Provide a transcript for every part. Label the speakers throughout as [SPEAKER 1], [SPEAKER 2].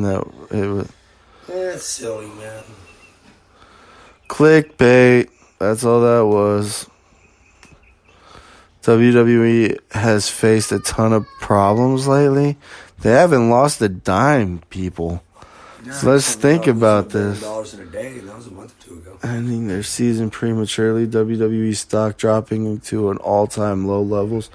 [SPEAKER 1] and that it was
[SPEAKER 2] It's silly, man.
[SPEAKER 1] clickbait. That's all that was. WWE has faced a ton of problems lately. They haven't lost a dime, people.
[SPEAKER 2] Yeah,
[SPEAKER 1] So let's think about this.
[SPEAKER 2] $1 billion in a day. That was a month or two ago.
[SPEAKER 1] Ending their season prematurely. WWE stock dropping to an all-time low levels.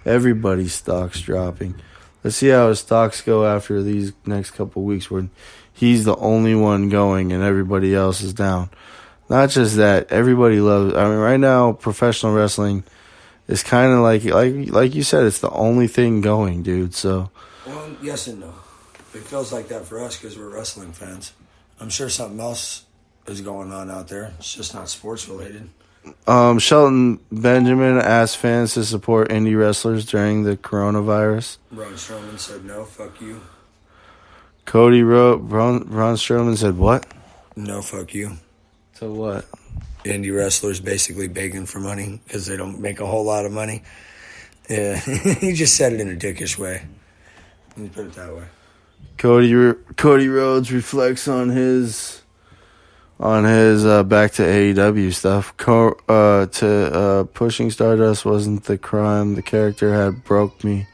[SPEAKER 1] Everybody's stock's dropping. Let's see how his stocks go after these next couple weeks when he's the only one going and everybody else is down. Not just that, everybody loves. I mean, right now, professional wrestling is kind of like you said, it's the only thing going, dude. So,
[SPEAKER 2] well, yes and no. It feels like that for us because we're wrestling fans. I'm sure something else is going on out there. It's just not sports related.
[SPEAKER 1] Shelton Benjamin asked fans to support indie wrestlers during the coronavirus.
[SPEAKER 2] Braun Strowman said no, fuck you.
[SPEAKER 1] Cody wrote, Braun Strowman said what?
[SPEAKER 2] No, fuck you.
[SPEAKER 1] To what?
[SPEAKER 2] Indie wrestlers basically begging for money because they don't make a whole lot of money. Yeah, he just said it in a dickish way. Let me put it that way. Cody
[SPEAKER 1] Rhodes reflects on his back to AEW stuff. Pushing Stardust wasn't the crime. The character had broke me,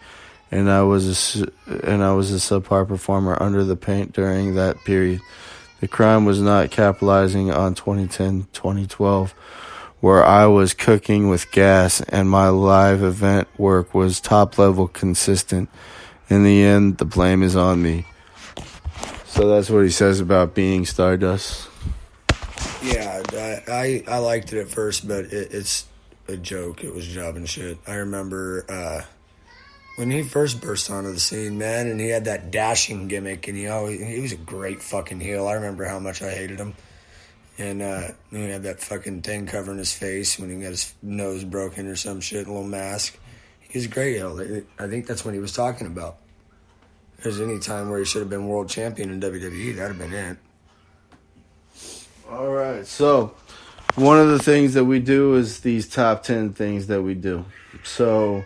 [SPEAKER 1] and I was a subpar performer under the paint during that period. The crime was not capitalizing on 2010-2012, where I was cooking with gas and my live event work was top level consistent. In the end, the blame is on me. So that's what he says about being Stardust.
[SPEAKER 2] Yeah, I liked it at first, but it's a joke. It was job and shit. I remember when he first burst onto the scene, man, and he had that dashing gimmick, and he was a great fucking heel. I remember how much I hated him. And he had that fucking thing covering his face when he got his nose broken or some shit, a little mask. He was a great heel. I think that's what he was talking about. There's any time where he should have been world champion in WWE, that'd have been it.
[SPEAKER 1] All right, so one of the things that we do is these top 10 things that we do. So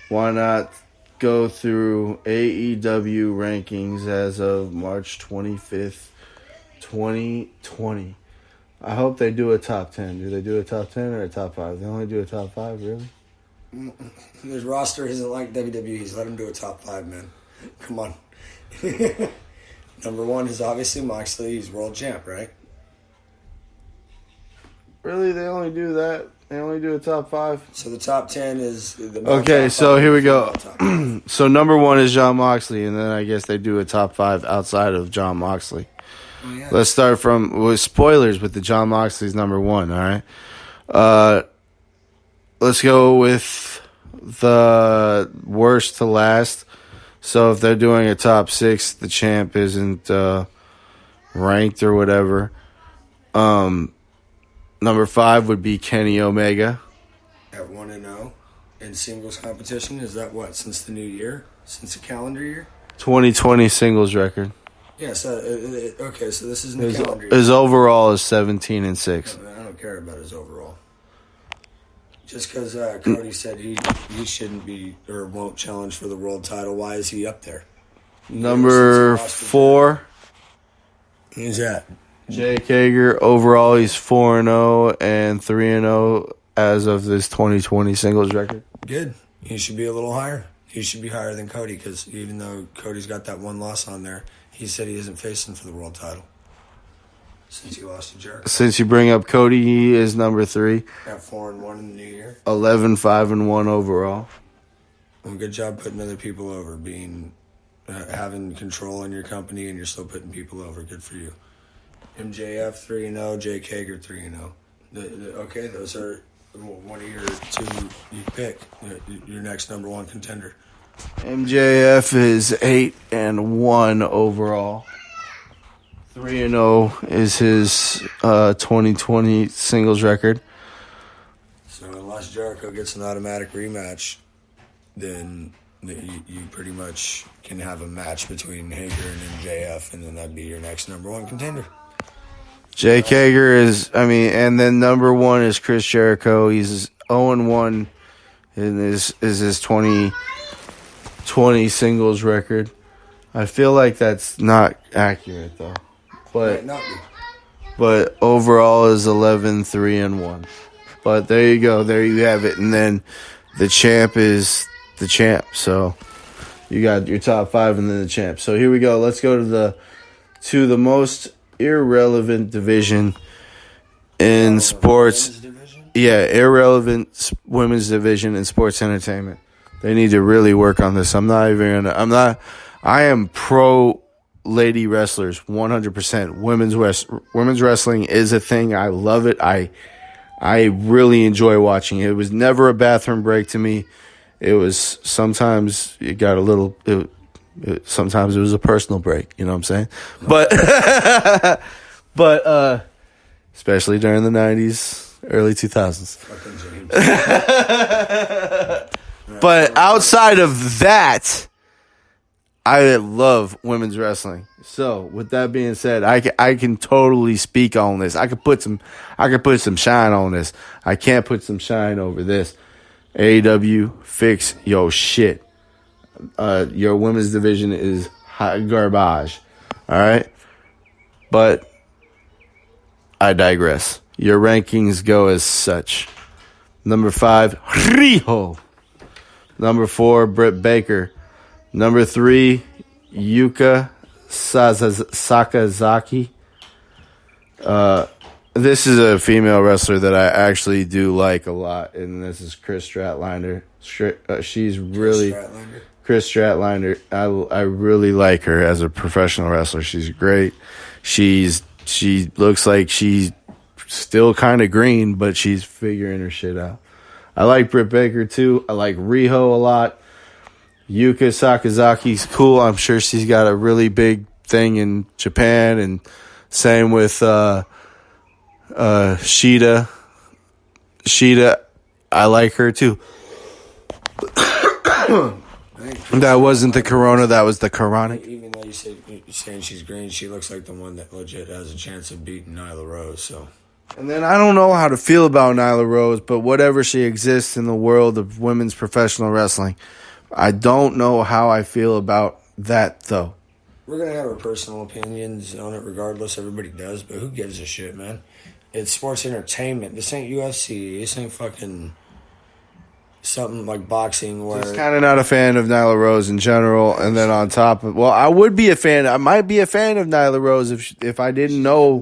[SPEAKER 1] why not go through AEW rankings as of March 25th, 2020. I hope they do a top 10. Do they do a top 10 or a top 5? They only do a top 5, really?
[SPEAKER 2] His roster isn't like WWE's. Let him do a top 5, man. Come on. Number 1 is obviously Moxley. He's world champ, right?
[SPEAKER 1] Really? They only do that? They only do a top 5?
[SPEAKER 2] So the top 10 is...
[SPEAKER 1] Okay, so here we go. So number 1 is Jon Moxley, and then I guess they do a top 5 outside of Jon Moxley.
[SPEAKER 2] Oh, yeah.
[SPEAKER 1] Let's start with spoilers with the Jon Moxley's number 1, all right? Let's go with the worst to last. So if they're doing a top 6, the champ isn't ranked or whatever. Number 5 would be Kenny Omega.
[SPEAKER 2] At 1-0 in singles competition. Is that what? Since the new year? Since the calendar year?
[SPEAKER 1] 2020 singles record.
[SPEAKER 2] Yeah, so, okay, so this isn't the calendar year.
[SPEAKER 1] His overall is 17-6.
[SPEAKER 2] I don't care about his overall. Just because Cody said he shouldn't be or won't challenge for the world title, why is he up there?
[SPEAKER 1] Number 4.
[SPEAKER 2] Who's that?
[SPEAKER 1] Jake Hager. Overall, he's 4-0 and 3-0 as of this 2020 singles record.
[SPEAKER 2] Good. He should be a little higher. He should be higher than Cody because even though Cody's got that one loss on there, he said he isn't facing for the world title since he lost to Jericho.
[SPEAKER 1] Since you bring up Cody, he is number 3.
[SPEAKER 2] Got 4-1 in the new year.
[SPEAKER 1] 11-5-1 overall.
[SPEAKER 2] Well, good job putting other people over, being having control in your company, and you're still putting people over. Good for you. MJF 3-0, Jake Hager 3-0. Okay, those are one of your 2 you pick. Your next number 1 contender.
[SPEAKER 1] MJF is 8-1 overall. 3-0 is his 2020 singles record.
[SPEAKER 2] So unless Jericho gets an automatic rematch, then you pretty much can have a match between Hager and MJF, and then that'd be your next number 1 contender.
[SPEAKER 1] Jake Hager is, and then number 1 is Chris Jericho. He's 0-1 in his 2020 singles record. I feel like that's not accurate though.
[SPEAKER 2] Might not be.
[SPEAKER 1] But overall is 11-3-1. But there you go. There you have it. And then the champ is the champ. So you got your top 5 and then the champ. So here we go. Let's go to the most irrelevant division in sports. Yeah, irrelevant women's division in sports entertainment. They need to really work on this. I am pro lady wrestlers 100%. Women's wrestling is a thing. I love it. I really enjoy watching it. It was never a bathroom break to me. It was sometimes it got a little sometimes it was a personal break, you know what I'm saying? But especially during the 90s, early 2000s. But outside of that, I love women's wrestling. So, with that being said, I can totally speak on this. I could put some shine on this. I can't put some shine over this. AEW, fix your shit. Your women's division is hot garbage. All right? But I digress. Your rankings go as such. Number 5, Riho. Number 4, Britt Baker. Number 3, Yuka Sakazaki. This is a female wrestler that I actually do like a lot, and this is Chris Stratlander. She's really Chris Stratlander. I really like her as a professional wrestler. She's great. She looks like she's still kind of green, but she's figuring her shit out. I like Britt Baker too. I like Riho a lot. Yuka Sakazaki's cool. I'm sure she's got a really big thing in Japan, and same with Shida. Shida, I like her too. That wasn't the corona, that was the chronic.
[SPEAKER 2] Even though you're saying she's green, she looks like the one that legit has a chance of beating Nyla Rose. So.
[SPEAKER 1] And then I don't know how to feel about Nyla Rose, but whatever she exists in the world of women's professional wrestling, I don't know how I feel about that, though.
[SPEAKER 2] We're going to have our personal opinions on it regardless. Everybody does, but who gives a shit, man? It's sports entertainment. This ain't UFC. This ain't fucking something like boxing where...
[SPEAKER 1] Just kind of not a fan of Nyla Rose in general. And then on top of... Well, I would be a fan. I might be a fan of Nyla Rose if I didn't know...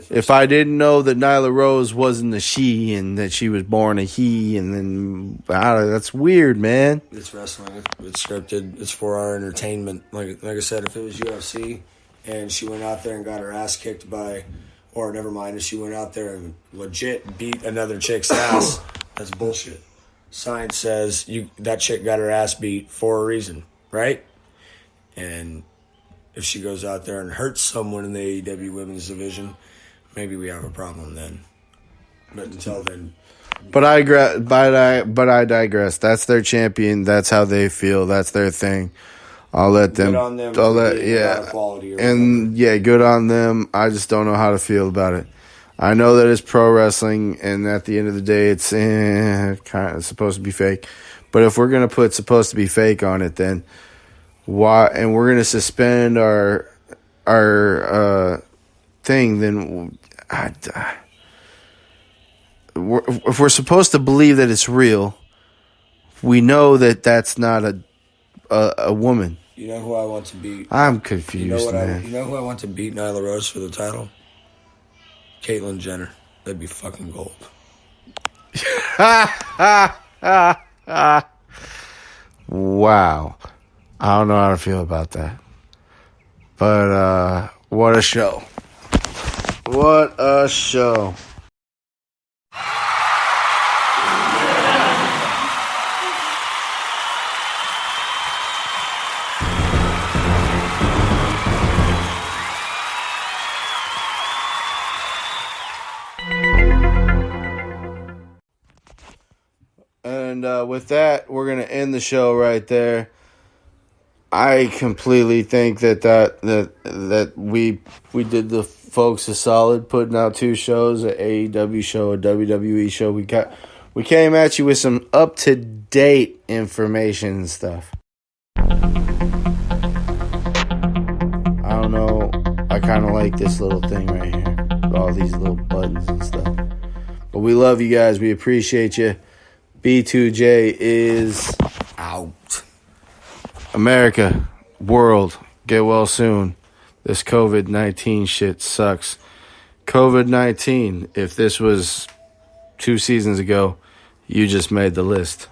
[SPEAKER 1] If I didn't know that Nyla Rose wasn't a she and that she was born a he, and then... that's weird, man.
[SPEAKER 2] It's wrestling. It's scripted. It's for our entertainment. Like I said, if it was UFC and she went out there and got her ass kicked by... Or never mind, if she went out there and legit beat another chick's ass, that's bullshit. Science says that chick got her ass beat for a reason, right? And if she goes out there and hurts someone in the AEW women's division, maybe we have a problem then. But until then...
[SPEAKER 1] But I digress. That's their champion. That's how they feel. That's their thing. I'll let them.
[SPEAKER 2] Good on them.
[SPEAKER 1] Good on them. I just don't know how to feel about it. I know that it's pro wrestling, and at the end of the day, it's kind of supposed to be fake. But if we're gonna put supposed to be fake on it, then why? And we're gonna suspend our thing. Then if we're supposed to believe that it's real, we know that that's not a woman.
[SPEAKER 2] You know who I want to beat?
[SPEAKER 1] I'm confused, man.
[SPEAKER 2] You know who I want to beat Nyla Rose for the title? Caitlyn Jenner. That'd be fucking gold.
[SPEAKER 1] Wow. I don't know how to feel about that. But what a show. What a show. And with that, we're going to end the show right there. I completely think that we did the folks a solid putting out 2 shows, an AEW show, a WWE show. We came at you with some up-to-date information and stuff. don't know, I kind of like this little thing right here. All these little buttons and stuff. But we love you guys. We appreciate you. B2J is out. America, world, get well soon. This COVID-19 shit sucks. COVID-19, if this was 2 seasons ago, you just made the list.